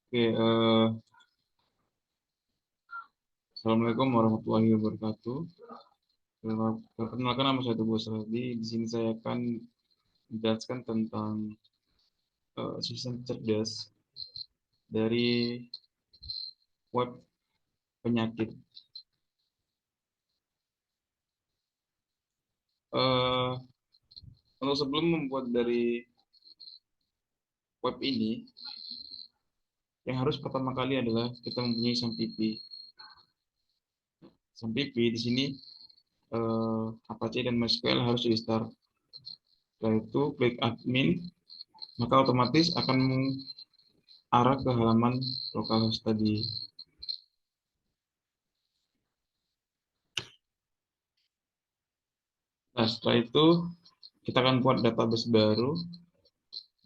Oke, Assalamualaikum warahmatullahi wabarakatuh. Perkenalkan, nama saya Teguh Suradi. Di sini saya akan menjelaskan tentang sistem cerdas dari web penyakit. Eh, Untuk sebelum membuat dari web ini, yang harus pertama kali adalah kita mempunyai SAMPP. SAMPP di sini Apache dan MySQL harus di-start. Setelah itu klik admin, maka otomatis akan mengarah ke halaman localhost tadi. Nah, setelah itu kita akan buat database baru.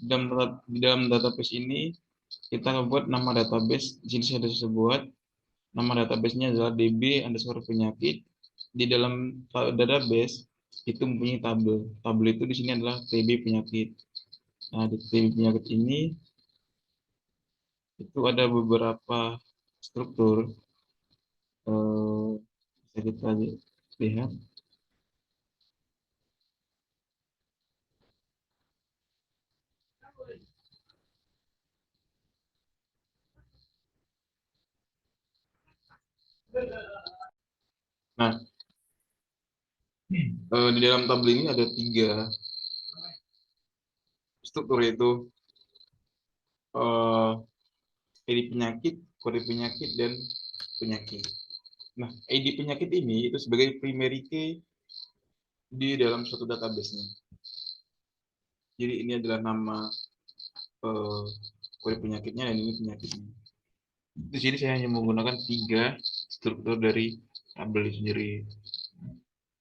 Di dalam database ini kita akan buat nama database. Di sini saya sudah buat. Nama database-nya adalah db_penyakit. Di dalam database itu mempunyai tabel. Tabel itu di sini adalah tb penyakit. Nah, di tb penyakit ini itu ada beberapa struktur. Bisa kita lihat. Nah, di dalam tabel ini ada tiga struktur, yaitu eh, ID penyakit, kode penyakit, dan penyakit. Nah, ID penyakit ini itu sebagai primary key di dalam suatu database-nya. Jadi ini adalah nama eh, kode penyakitnya dan ini penyakitnya. Di sini saya hanya menggunakan tiga struktur dari tabel itu sendiri.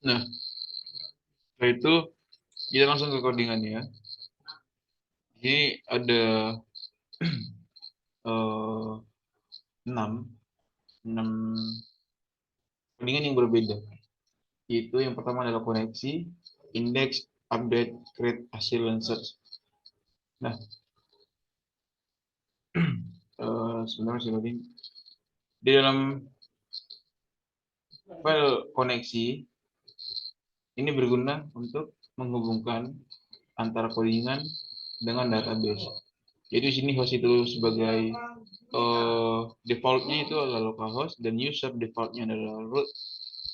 Nah, setelah itu kita langsung ke codingannya. Ini ada eh, 6, 6 codingan yang berbeda. Yaitu yang pertama adalah koneksi, index, update, create, hasil, dan search. Nah, sebenarnya masih loading. Di dalam file koneksi ini berguna untuk menghubungkan antara codingan dengan database. Jadi di sini host itu sebagai defaultnya itu adalah localhost dan user defaultnya adalah root,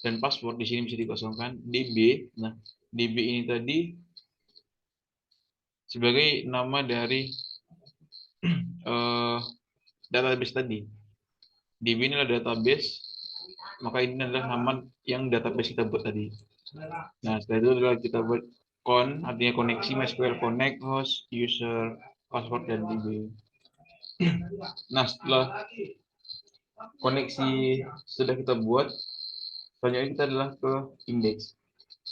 dan password di sini bisa dikosongkan db. Nah, db ini tadi sebagai nama dari uh, database tadi. DB ini adalah database, maka ini adalah nama yang database kita buat tadi. Nah, setelah itu adalah kita buat artinya koneksi, MySQL connect, host, user, password, dan DB. Nah, setelah koneksi sudah kita buat, selanjutnya kita adalah ke index.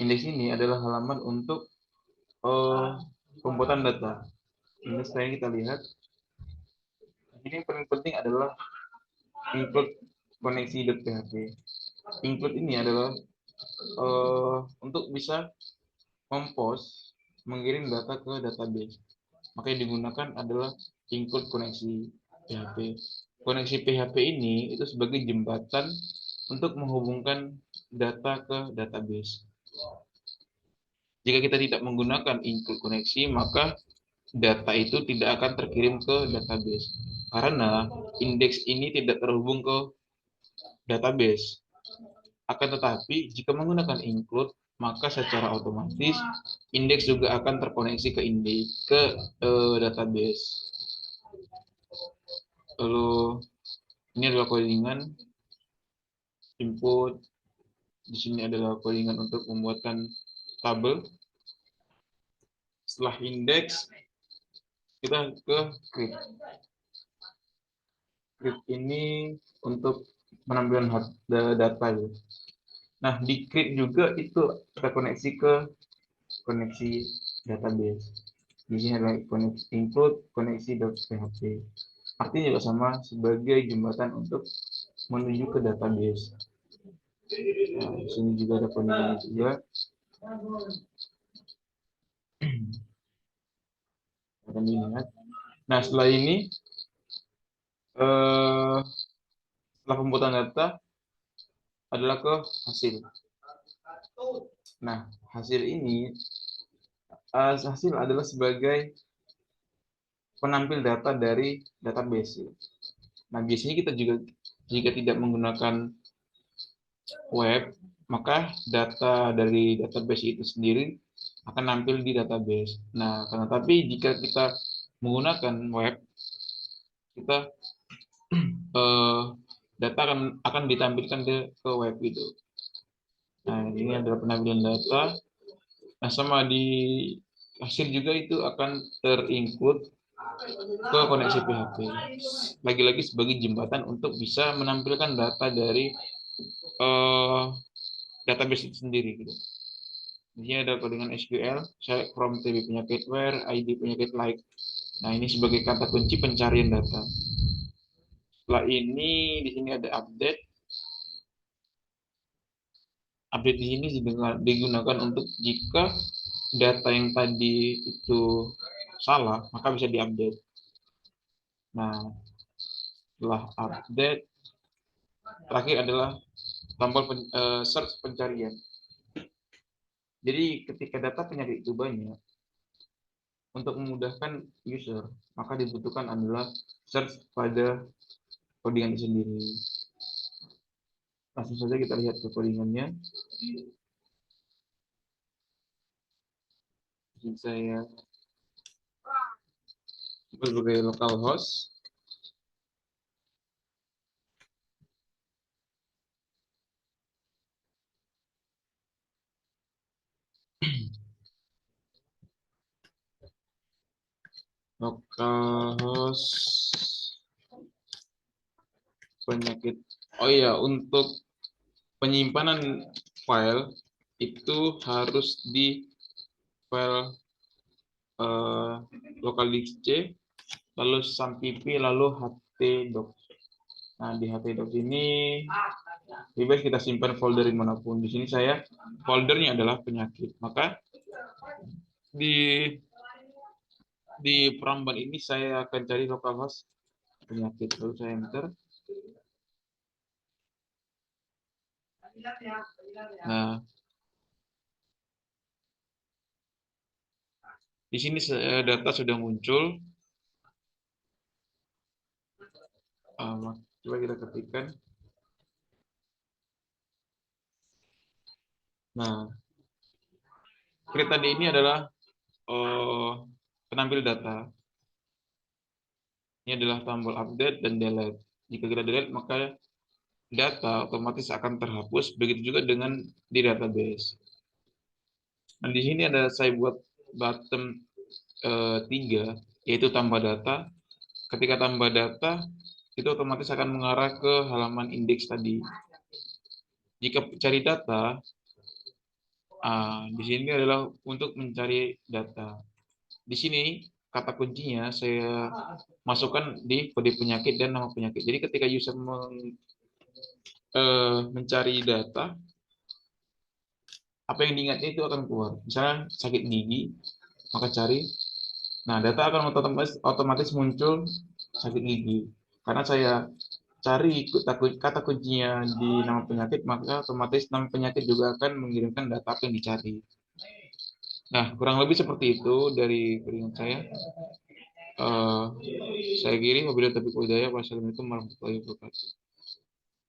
Index ini adalah halaman untuk pembuatan data. Ini sekarang kita lihat. Ini yang paling penting adalah include koneksi.php. Include ini adalah untuk bisa mempost, mengirim data ke database. Maka yang digunakan adalah include koneksi PHP. Koneksi PHP ini itu sebagai jembatan untuk menghubungkan data ke database. Jika kita tidak menggunakan include koneksi, maka data itu tidak akan terkirim ke database. Karena indeks ini tidak terhubung ke database. Akan tetapi, jika menggunakan include, maka secara otomatis indeks juga akan terkoneksi ke database. Lalu ini adalah codingan input. Di sini adalah codingan untuk membuatkan tabel. Setelah indeks, kita ke create. Create ini untuk penampilan data. Nah, di create juga itu kita koneksi ke koneksi database. Di sini adalah koneksi include koneksi.php. Artinya juga sama sebagai jembatan untuk menuju ke database. Nah, di sini juga ada codingan juga. Akan dilihat. Nah, setelah ini eh, setelah pembuatan data adalah ke hasil. Nah, hasil ini hasil adalah sebagai penampil data dari database. Nah, biasanya kita juga jika tidak menggunakan web, maka data dari database itu sendiri akan nampil di database. Nah, karena tapi jika kita menggunakan web, kita eh, data akan ditampilkan ke web itu. Nah, ini adalah penampilan data. Nah, sama di hasil juga itu akan terinclude ke koneksi PHP. Lagi-lagi sebagai jembatan untuk bisa menampilkan data dari eh, database itu sendiri gitu. Di sini ada codingan SQL, select from TB penyakit where, ID penyakit like. Nah, ini sebagai kata kunci pencarian data. Setelah ini di sini ada update. Update di sini digunakan untuk jika data yang tadi itu salah, maka bisa diupdate. Nah, setelah update, terakhir adalah tombol search pencarian. Jadi ketika data penyakit itu banyak, untuk memudahkan user, maka dibutuhkan adalah search pada codingan itu sendiri. Langsung saja kita lihat ke codingannya. Saya sebagai localhost. Localhost penyakit. Oh iya, untuk penyimpanan file itu harus di file eh, localdisk C, lalu sampp, lalu htdoc. Nah, di htdoc ini bebas kita simpan folder dimanapun. Di sini saya foldernya adalah penyakit. Maka di peramban ini saya akan cari localhost penyakit. Lalu saya enter. Nah, di sini data sudah muncul. Coba kita ketikkan. Nah, create tadi ini adalah penampil data. Ini adalah tombol update dan delete. Jika kita delete, maka data otomatis akan terhapus. Begitu juga dengan di database. Dan di sini ada saya buat button 3, yaitu tambah data. Ketika tambah data, itu otomatis akan mengarah ke halaman indeks tadi. Jika cari data, di sini adalah untuk mencari data. Di sini kata kuncinya saya masukkan di kode penyakit dan nama penyakit. Jadi ketika user mencari data, apa yang diingatnya itu akan keluar. Misalnya sakit gigi, maka cari. Nah, data akan otomatis muncul sakit gigi. Karena saya cari kata kuncinya di nama penyakit, maka otomatis nama penyakit juga akan mengirimkan data apa yang dicari. Nah, kurang lebih seperti itu dari keringat saya. Saya kiri, wabillahi taufiq wal hidayah. Wassalamualaikum warahmatullahi wabarakatuh.